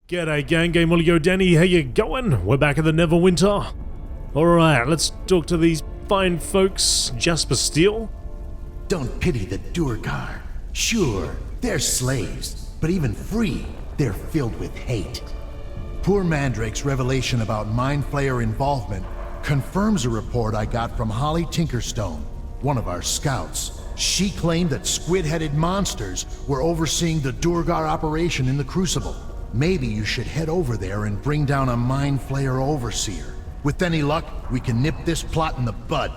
G'day gang, GameolioDan, how you going? We're back at the Neverwinter. Alright, let's talk to these fine folks. Jasper Steele? Don't pity the Durgar. Sure, they're slaves, but even free, they're filled with hate. Poor Mandrake's revelation about Mind Flayer involvement confirms a report I got from Holly Tinkerstone, one of our scouts. She claimed that squid-headed monsters were overseeing the Durgar operation in the Crucible. Maybe you should head over there and bring down a Mind Flayer Overseer. With any luck, we can nip this plot in the bud.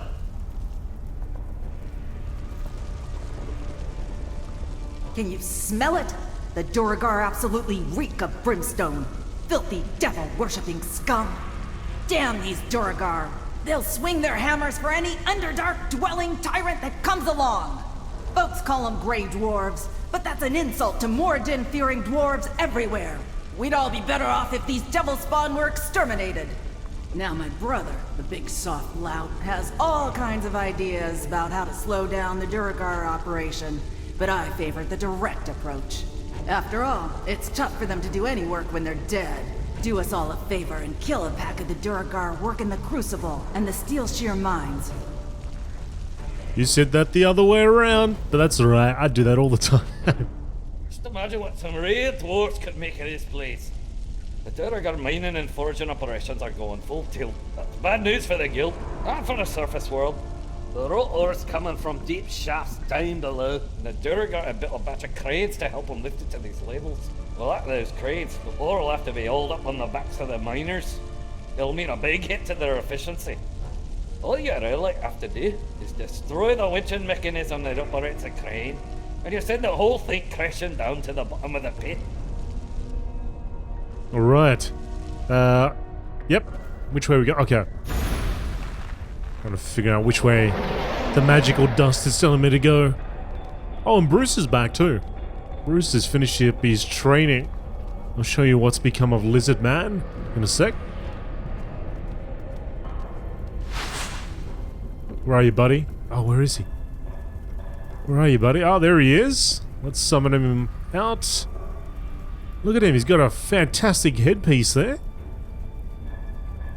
Can you smell it? The Durgar absolutely reek of brimstone. Filthy devil-worshipping scum. Damn these Durgar. They'll swing their hammers for any Underdark-dwelling tyrant that comes along. Folks call them Grey Dwarves, but that's an insult to Moradin-fearing dwarves everywhere. We'd all be better off if these devil spawn were exterminated. Now my brother, the big soft lout, has all kinds of ideas about how to slow down the Durgar operation, but I favor the direct approach. After all, it's tough for them to do any work when they're dead. Do us all a favor and kill a pack of the Durgar working the Crucible and the Steel Shear mines. You said that the other way around, but that's alright, I do that all the time. Just imagine what some real dwarves could make of this place. The Durgar mining and foraging operations are going full tilt. That's bad news for the guild, and for the surface world. The raw ore's coming from deep shafts down below, and the Durgar have built a batch of cranes to help them lift it to these levels. Without those cranes, the ore will have to be hauled up on the backs of the miners. It'll mean a big hit to their efficiency. All you really have to do is destroy the winching mechanism that operates the crane, and you send the whole thing crashing down to the bottom of the pit. Alright. Yep. Which way we go? Okay. Trying to figure out which way the magical dust is telling me to go. Oh, and Bruce is back too. Bruce has finished up his training. I'll show you what's become of Lizard Man in a sec. Where are you, buddy? Oh, where is he? Where are you, buddy? Oh, there he is. Let's summon him out. Look at him, he's got a fantastic headpiece there.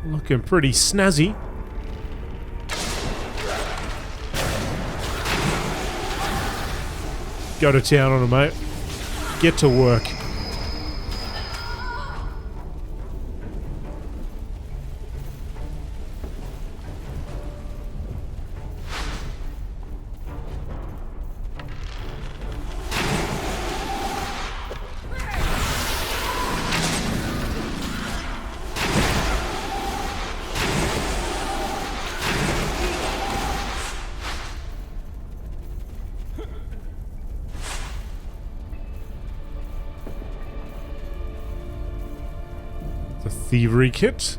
Looking pretty snazzy. Go to town on him, mate. Get to work. The thievery kit.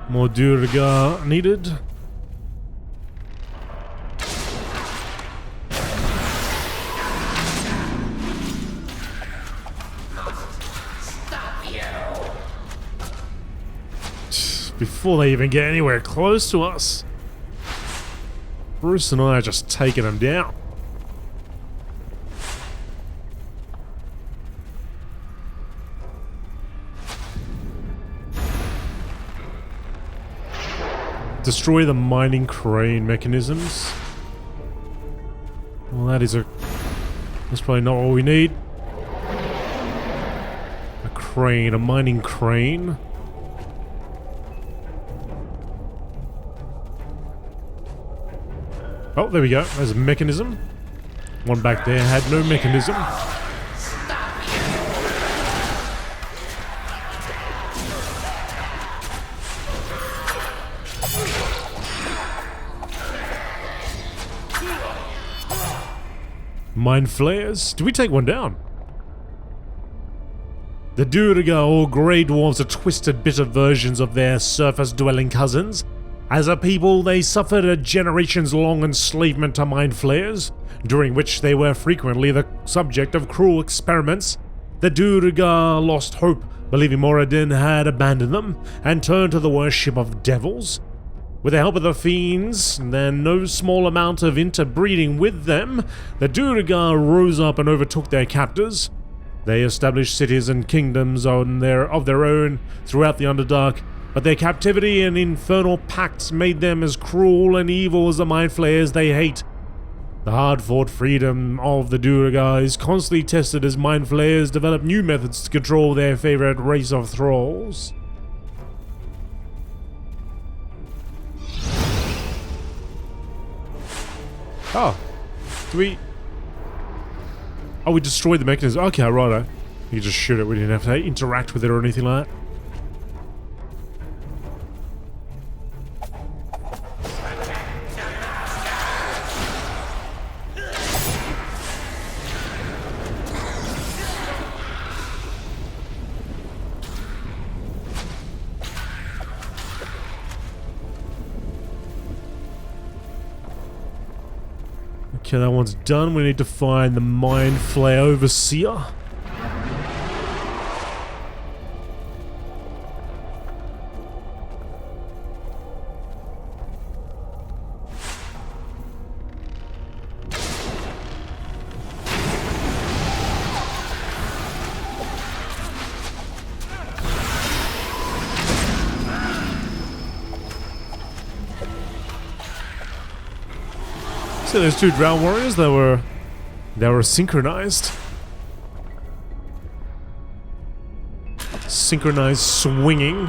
More Durgar needed. Before they even get anywhere close to us. Bruce and I are just taking them down. Destroy the mining crane mechanisms. Well, that's probably not what we need. A crane, a mining crane. Oh, there we go. There's a mechanism. One back there had no mechanism. Mind Flayers? Do we take one down? The Durgar, or Grey Dwarves, are twisted, bitter versions of their surface-dwelling cousins. As a people, they suffered a generations-long enslavement to Mind Flayers, during which they were frequently the subject of cruel experiments. The Durgar lost hope believing Moradin had abandoned them and turned to the worship of devils. With the help of the fiends, and then no small amount of interbreeding with them, the Duergar rose up and overtook their captors. They established cities and kingdoms of their own throughout the Underdark, but their captivity and infernal pacts made them as cruel and evil as the Mind Flayers they hate. The hard-fought freedom of the Duergar is constantly tested as Mind Flayers develop new methods to control their favorite race of thralls. Oh, do we... Oh, we destroyed the mechanism. Okay, righto. You just shoot it. We didn't have to interact with it or anything like that. Okay, that one's done. We need to find the Mind Flayer Overseer. So there's two drow warriors that were synchronized. Synchronized swinging.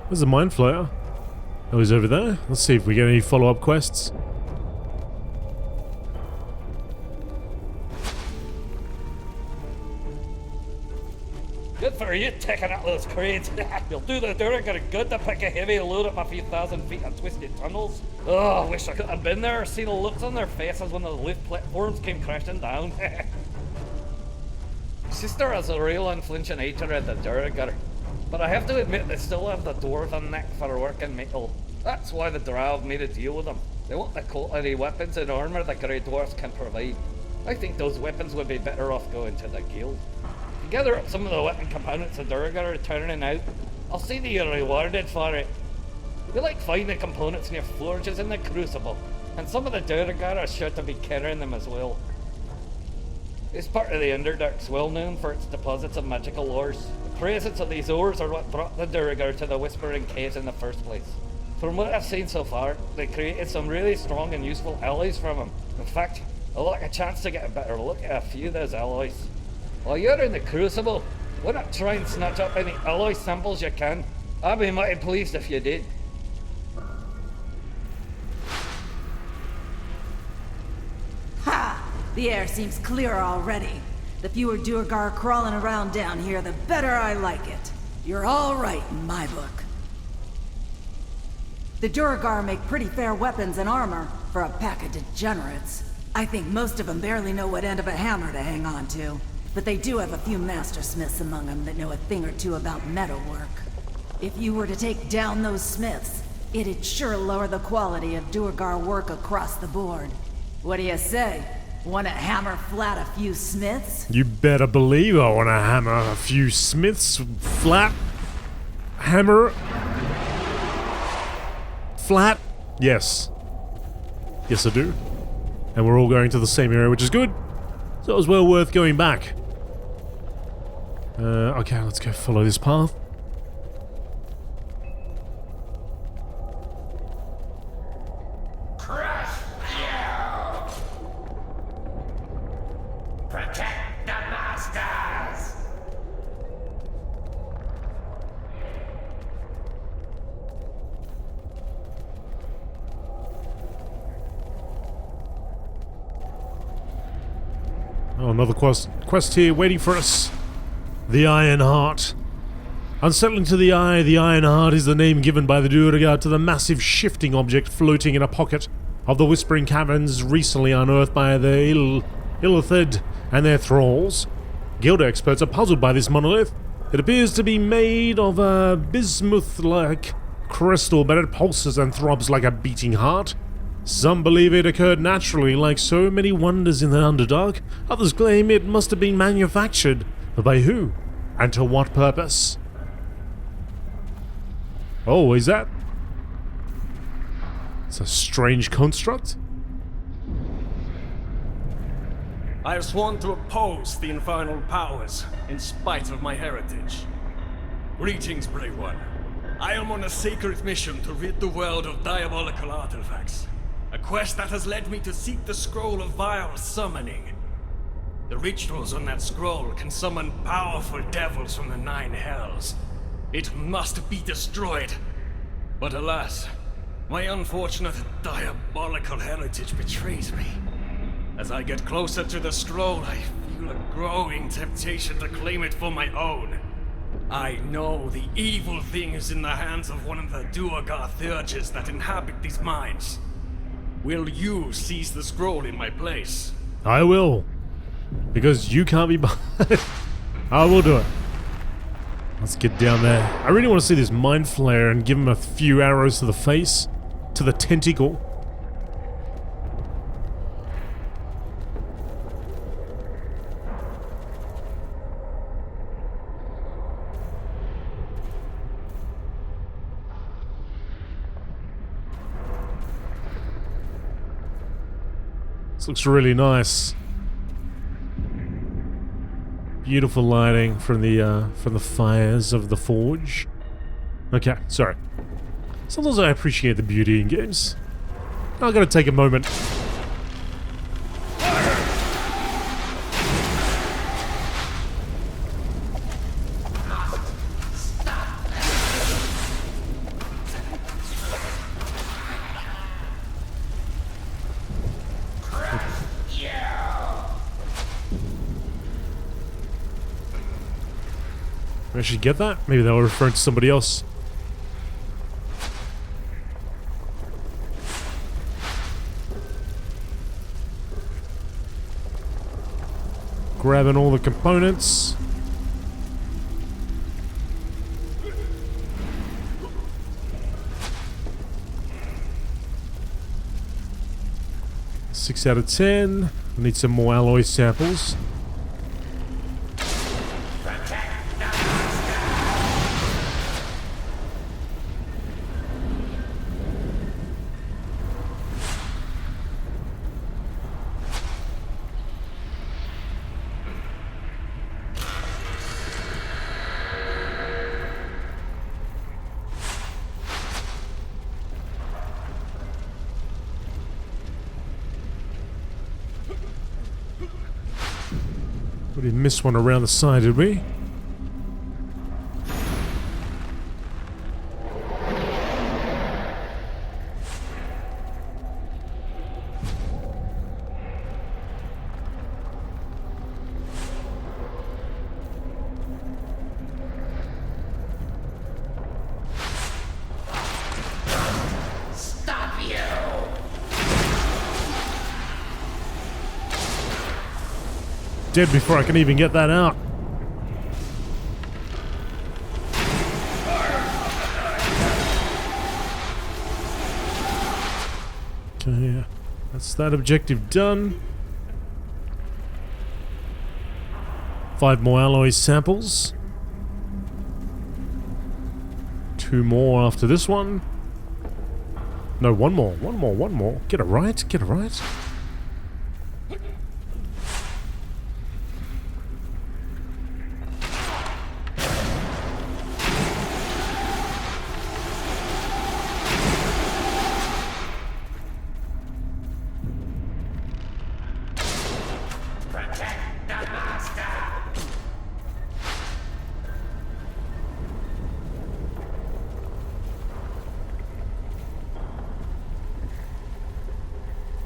There's a Mind Flayer. Oh, he's over there. Let's see if we get any follow-up quests. Good for you taking out those crates. You'll do the Duergar good to pick a heavy load up a few thousand feet of twisted tunnels. Oh, I wish I could have been there, seen the looks on their faces when the lift platforms came crashing down. Sister has a real unflinching hatred of the Duergar, but I have to admit they still have the dwarven neck for working metal. That's why the drow have made a deal with them. They want the quality weapons and armor the Grey Dwarfs can provide. I think those weapons would be better off going to the guild. Gather up some of the weapon components the Duergar are turning out. I'll see that you're rewarded for it. We like finding components near forges in the Crucible, and some of the Duergar are sure to be carrying them as well. This part of the Underdark's well known for its deposits of magical ores. The presence of these ores are what brought the Duergar to the Whispering Caves in the first place. From what I've seen so far, they created some really strong and useful alloys from them. In fact, I'll like a chance to get a better look at a few of those alloys. While you're in the Crucible, why not try and snatch up any alloy samples you can? I'd be mighty pleased if you did. Ha! The air seems clearer already. The fewer Duergar crawling around down here, the better I like it. You're all right in my book. The Duergar make pretty fair weapons and armor for a pack of degenerates. I think most of them barely know what end of a hammer to hang on to. But they do have a few mastersmiths among them that know a thing or two about metalwork. If you were to take down those smiths, it'd sure lower the quality of Duergar work across the board. What do you say? Wanna hammer flat a few smiths? You better believe I want to hammer a few smiths flat. Hammer. Flat. Yes. Yes, I do. And we're all going to the same area, which is good. So it was well worth going back. Okay, let's go follow this path. Crush you! Protect the masters! Oh, another quest here waiting for us. The Iron Heart. Unsettling to the eye, the Iron Heart is the name given by the Duergar to the massive shifting object floating in a pocket of the Whispering Caverns recently unearthed by the Illithid and their thralls. Guild experts are puzzled by this monolith. It appears to be made of a bismuth-like crystal, but it pulses and throbs like a beating heart. Some believe it occurred naturally, like so many wonders in the Underdark. Others claim it must have been manufactured. But by who? And to what purpose? Oh, is that? It's a strange construct. I have sworn to oppose the infernal powers, in spite of my heritage. Greetings, brave one. I am on a sacred mission to rid the world of diabolical artifacts. A quest that has led me to seek the scroll of vile summoning. The rituals on that scroll can summon powerful devils from the 9 hells. It must be destroyed. But alas, my unfortunate diabolical heritage betrays me. As I get closer to the scroll, I feel a growing temptation to claim it for my own. I know the evil thing is in the hands of one of the Duergar Theurges that inhabit these mines. Will you seize the scroll in my place? I will. Because you can't be behind. I will do it. Let's get down there. I really want to see this Mind Flayer and give him a few arrows to the face. To the tentacle. This looks really nice. Beautiful lighting from the fires of the forge. Okay, sorry. Sometimes I appreciate the beauty in games. I gotta take a moment. I should get that? Maybe they were referring to somebody else. Grabbing all the components. Six out of 10. I need some more alloy samples. We didn't miss one around the side, did we? Stop you! Dead before I can even get that out. Okay, yeah. That's that objective done. 5 more alloy samples. 2 more after this one. No, one more. Get it right, get it right.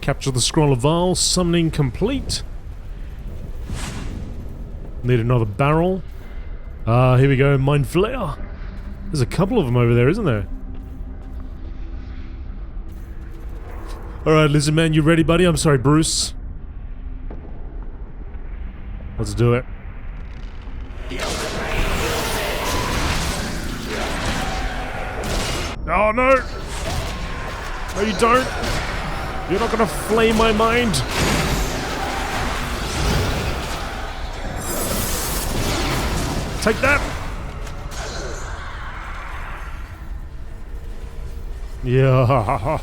Capture the scroll of Val, summoning complete. Need another barrel. Here we go, Mind Flayer. There's a couple of them over there, isn't there? Alright, listen man, you ready buddy? I'm sorry, Bruce. Let's do it. Oh no! No, you don't! You're not gonna flame my mind! Take that! Yeah.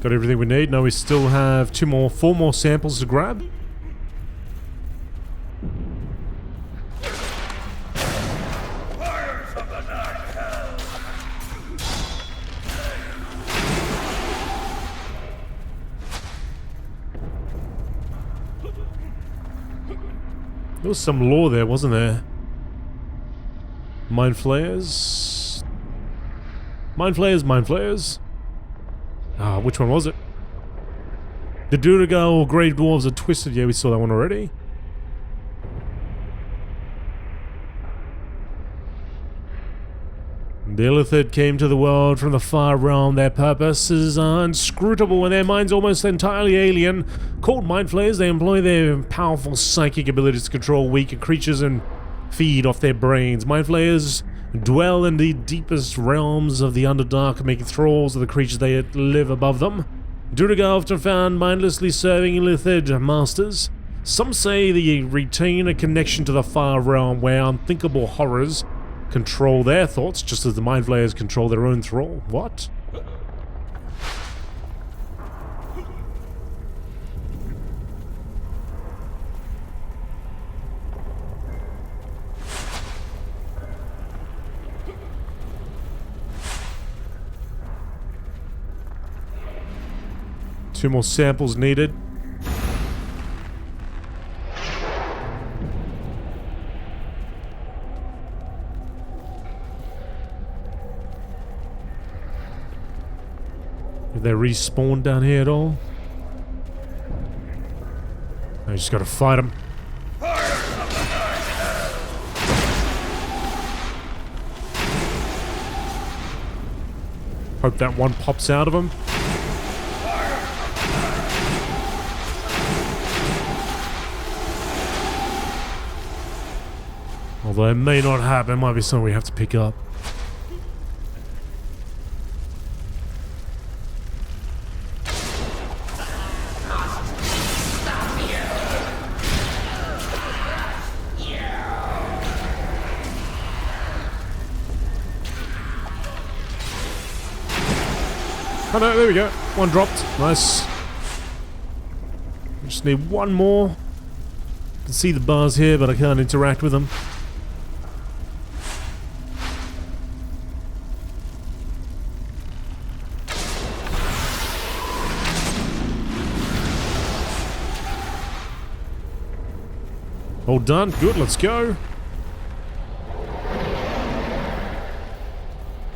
Got everything we need. Now we still have 4 more samples to grab. There was some lore there, wasn't there? Mind Flayers? Mind Flayers, Mind Flayers. Ah, which one was it? The Duergar or Grave Dwarves are twisted. Yeah, we saw that one already. The Illithid came to the world from the far realm. Their purposes are inscrutable and their minds almost entirely alien. Called Mind Flayers, they employ their powerful psychic abilities to control weaker creatures and feed off their brains. Mind Flayers dwell in the deepest realms of the Underdark, making thralls of the creatures they live above them. Duergar often found mindlessly serving Illithid masters. Some say they retain a connection to the far realm where unthinkable horrors control their thoughts, just as the Mind Flayers control their own thrall. What? Two more samples needed. Did they respawn down here at all? I just gotta fight them. Hope that one pops out of them. Although it may not happen, it might be something we have to pick up. Oh no, there we go. One dropped. Nice. Just need one more. I can see the bars here, but I can't interact with them. All done. Good, let's go.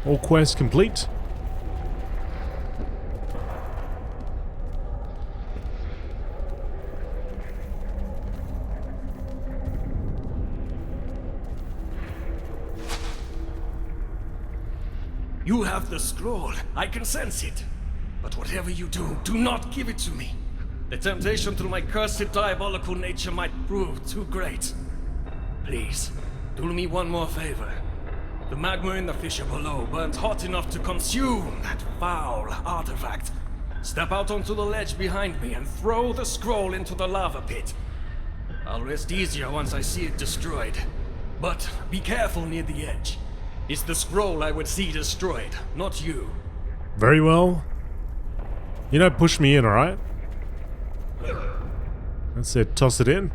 All quests complete. You have the scroll. I can sense it. But whatever you do, do not give it to me. The temptation through my cursed diabolical nature might prove too great. Please, do me one more favor. The magma in the fissure below burnt hot enough to consume that foul artifact. Step out onto the ledge behind me and throw the scroll into the lava pit. I'll rest easier once I see it destroyed. But be careful near the edge. It's the scroll I would see destroyed, not you. Very well. You know, push me in, alright? That's it, toss it in.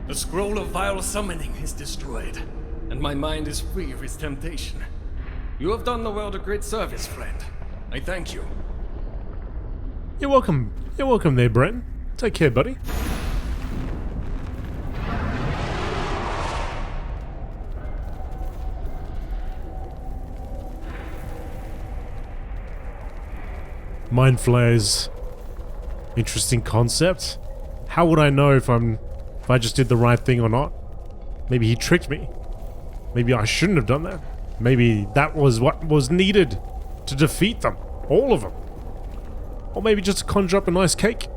The scroll of vile summoning is destroyed, and my mind is free of its temptation. You have done the world a great service, friend. I thank you. You're welcome. You're welcome there, Brent. Take care, buddy. Mind Flayers. Interesting concept. How would I know if I just did the right thing or not? Maybe he tricked me. Maybe I shouldn't have done that. Maybe that was what was needed to defeat them. All of them. Or maybe just to conjure up a nice cake.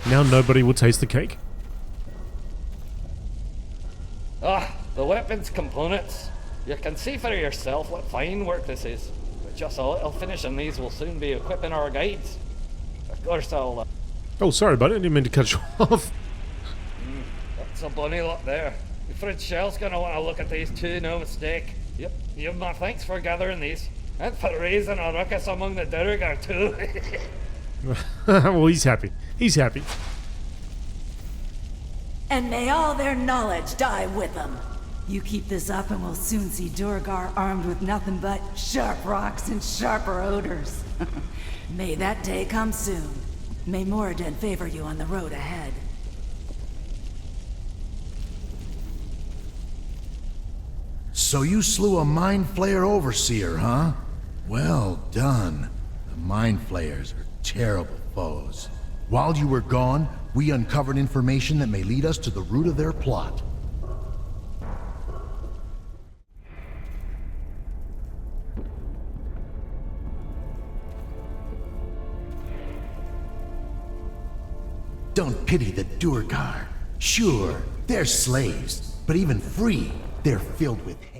Now nobody will taste the cake. The weapons components. You can see for yourself what fine work this is. With just a little finishing, these will soon be equipping our guides. Of course, I'll... Oh, sorry, buddy. I didn't mean to cut you off. That's a bunny lot there. Fred Shell's gonna want to look at these too, no mistake. Yep, you have my thanks for gathering these. And for raising a ruckus among the Duergar too. Well, he's happy. He's happy. And may all their knowledge die with them. You keep this up and we'll soon see Duergar armed with nothing but sharp rocks and sharper odors. May that day come soon. May Moradin favor you on the road ahead. So you slew a Mind Flayer Overseer, huh? Well done. The Mind Flayers are terrible foes. While you were gone, we uncovered information that may lead us to the root of their plot. Don't pity the Duergar. Sure, they're slaves, but even free, they're filled with hate.